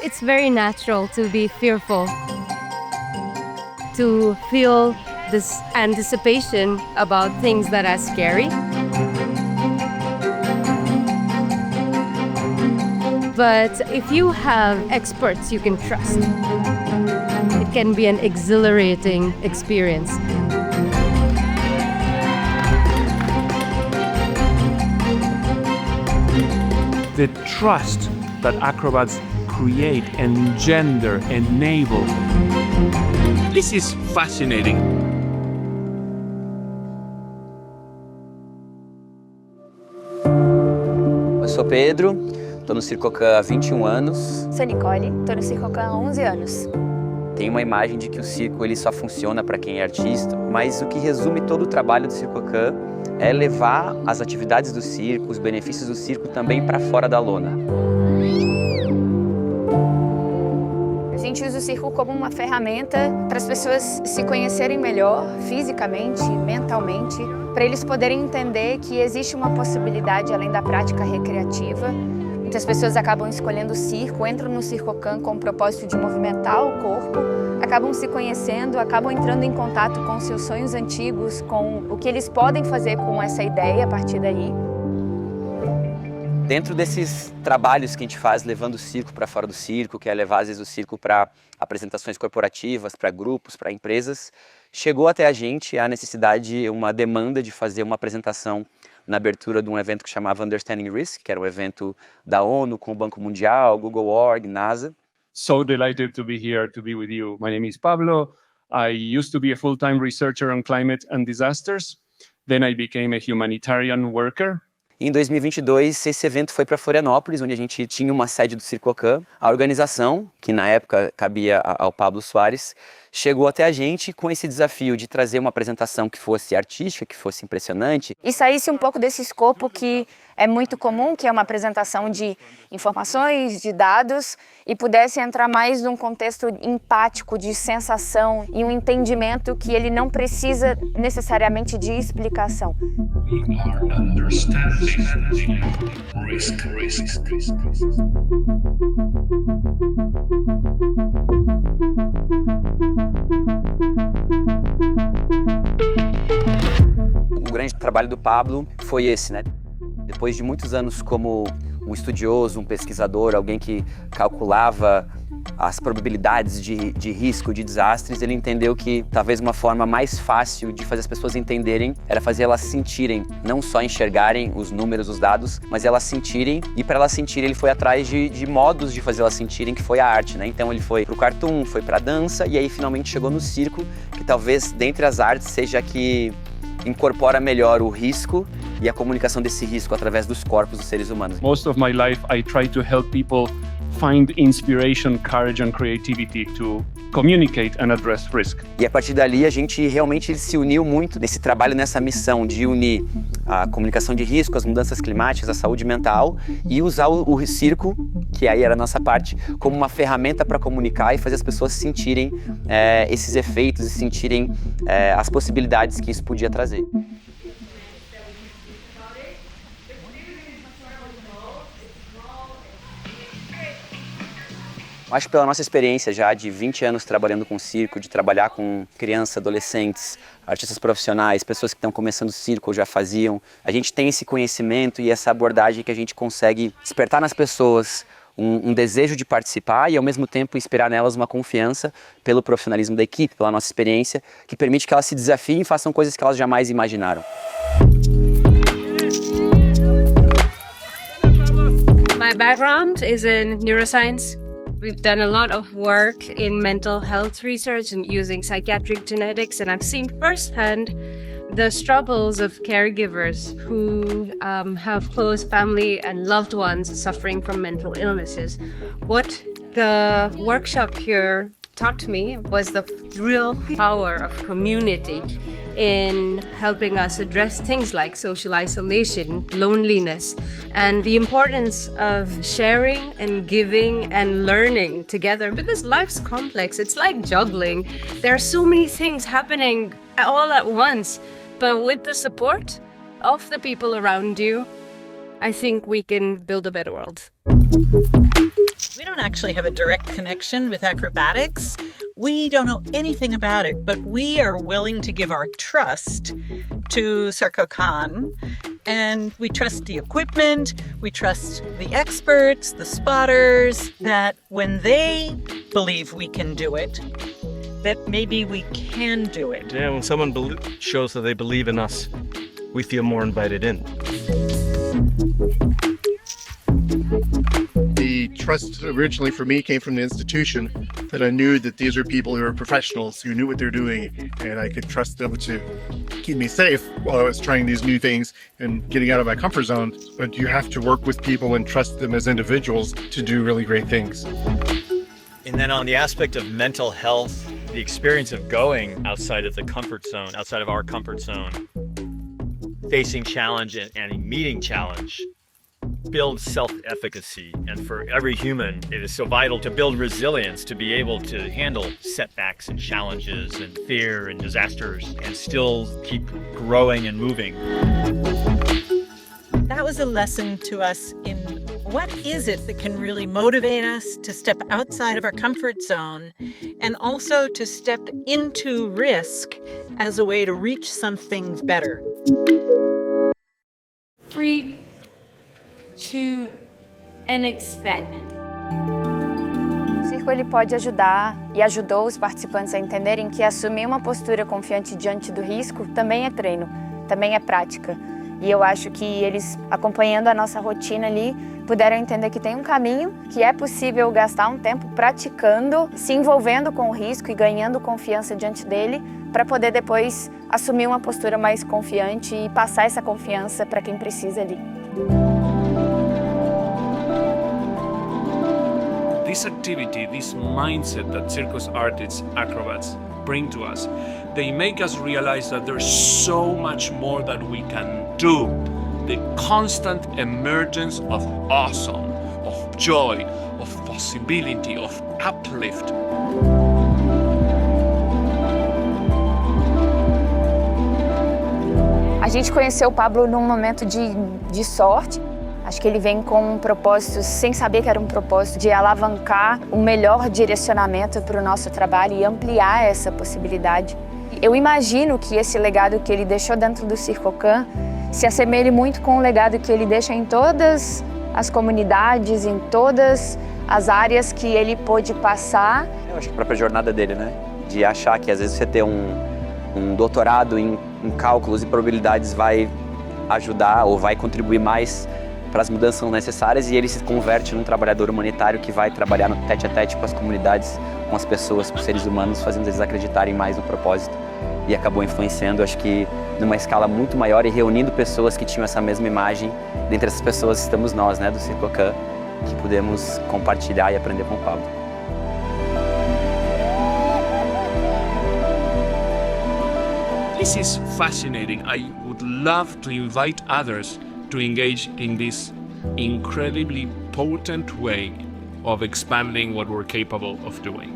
It's very natural to be fearful, to feel this anticipation about things that are scary. But if you have experts you can trust, it can be an exhilarating experience. The trust that acrobats create, engender, enable. This is fascinating. Eu sou Pedro, estou no Circocan há 21 anos. Sou Nicole, estou no Circocan há 11 anos. Tem uma imagem de que o circo ele só funciona para quem é artista, mas o que resume todo o trabalho do Circocan é levar as atividades do circo, os benefícios do circo também para fora da lona. A gente usa o circo como uma ferramenta para as pessoas se conhecerem melhor, fisicamente, mentalmente, para eles poderem entender que existe uma possibilidade além da prática recreativa. Muitas pessoas acabam escolhendo o circo, entram no Circocan com o propósito de movimentar o corpo, acabam se conhecendo, acabam entrando em contato com seus sonhos antigos, com o que eles podem fazer com essa ideia a partir daí. Dentro desses trabalhos que a gente faz levando o circo para fora do circo, que é levar às vezes o circo para apresentações corporativas, para grupos, para empresas, chegou até a gente a necessidade, uma demanda de fazer uma apresentação na abertura de um evento que chamava Understanding Risk, que era um evento da ONU com o Banco Mundial, Google Org, NASA. So delighted to be here to be with you. My name is Pablo. I used to be a full-time researcher on climate and disasters. Then I became a humanitarian worker. Em 2022, esse evento foi para Florianópolis, onde a gente tinha uma sede do Circocan. A organização, que na época cabia ao Pablo Soares, chegou até a gente com esse desafio de trazer uma apresentação que fosse artística, que fosse impressionante. E saísse um pouco desse escopo que é muito comum, que é uma apresentação de informações, de dados, e pudesse entrar mais num contexto empático, de sensação e um entendimento que ele não precisa necessariamente de explicação. We are understanding risk. O grande trabalho do Pablo foi esse, né? Depois de muitos anos como um estudioso, um pesquisador, alguém que calculava as probabilidades de risco, de desastres, ele entendeu que talvez uma forma mais fácil de fazer as pessoas entenderem era fazer elas sentirem, não só enxergarem os números, os dados, mas elas sentirem, e para elas sentirem ele foi atrás de modos de fazer elas sentirem, que foi a arte, né? Então ele foi pro cartoon, foi pra dança e aí finalmente chegou no circo, que talvez dentre as artes seja a que incorpora melhor o risco e a comunicação desse risco através dos corpos dos seres humanos. Most of my life I try to help people find inspiration, courage and creativity to communicate and address risk. E a partir dali a gente realmente se uniu muito nesse trabalho, nessa missão de unir a comunicação de risco, as mudanças climáticas, a saúde mental e usar o circo, que aí era a nossa parte, como uma ferramenta para comunicar e fazer as pessoas sentirem esses efeitos e sentirem as possibilidades que isso podia trazer. Acho que pela nossa experiência já de 20 anos trabalhando com circo, de trabalhar com crianças, adolescentes, artistas profissionais, pessoas que estão começando circo ou já faziam, a gente tem esse conhecimento e essa abordagem que a gente consegue despertar nas pessoas um desejo de participar e ao mesmo tempo inspirar nelas uma confiança pelo profissionalismo da equipe, pela nossa experiência, que permite que elas se desafiem e façam coisas que elas jamais imaginaram. My background is in neuroscience. We've done a lot of work in mental health research and using psychiatric genetics, and I've seen firsthand the struggles of caregivers who have close family and loved ones suffering from mental illnesses. What the workshop here taught me was the real power of community in helping us address things like social isolation, loneliness, and the importance of sharing and giving and learning together, because life's complex. It's like juggling. There are so many things happening all at once, but with the support of the people around you, I think we can build a better world. We don't don't actually have a direct connection with acrobatics. We don't know anything about it, but we are willing to give our trust to Serko Khan. And we trust the equipment, we trust the experts, the spotters, that when they believe we can do it, that maybe we can do it. Yeah, when someone shows that they believe in us, we feel more invited in. The trust originally for me came from the institution, that I knew that these are people who are professionals, who knew what they're doing, and I could trust them to keep me safe while I was trying these new things and getting out of my comfort zone. But you have to work with people and trust them as individuals to do really great things. And then on the aspect of mental health, the experience of going outside of the comfort zone, outside of our comfort zone, facing challenge and meeting challenge, builds self-efficacy. And for every human, it is so vital to build resilience, to be able to handle setbacks and challenges and fear and disasters and still keep growing and moving. That was a lesson to us in what is it that can really motivate us to step outside of our comfort zone and also to step into risk as a way to reach something better. 3, 2, and expand. O circo ele pode ajudar e ajudou os participantes a entenderem que assumir uma postura confiante diante do risco também é treino, também é prática. E eu acho que eles, acompanhando a nossa rotina ali, puderam entender que tem um caminho, que é possível gastar um tempo praticando, se envolvendo com o risco e ganhando confiança diante dele, para poder depois assumir uma postura mais confiante e passar essa confiança para quem precisa ali. This activity, this mindset that circus artists, acrobats bring to us, they make us realize that there's so much more that we can do. The constant emergence of awesome, of joy, of possibility, of uplift. A gente conheceu o Pablo num momento de sorte. Acho que ele vem com um propósito, sem saber que era um propósito, de alavancar o melhor direcionamento para o nosso trabalho e ampliar essa possibilidade. Eu imagino que esse legado que ele deixou dentro do Circocan se assemelhe muito com o legado que ele deixa em todas as comunidades, em todas as áreas que ele pôde passar. Eu acho que a própria jornada dele, né? De achar que às vezes você ter um doutorado em cálculos e probabilidades vai ajudar ou vai contribuir mais para as mudanças necessárias, e ele se converte num trabalhador humanitário que vai trabalhar no tete-a-tete com as comunidades, com as pessoas, com os seres humanos, fazendo eles acreditarem mais no propósito. E acabou influenciando, acho que numa escala muito maior, e reunindo pessoas que tinham essa mesma imagem. Dentre essas pessoas estamos nós, né, do Circocan, que pudemos compartilhar e aprender com o Pablo. This is fascinating. I would love to invite others to engage in this incredibly potent way of expanding what we're capable of doing.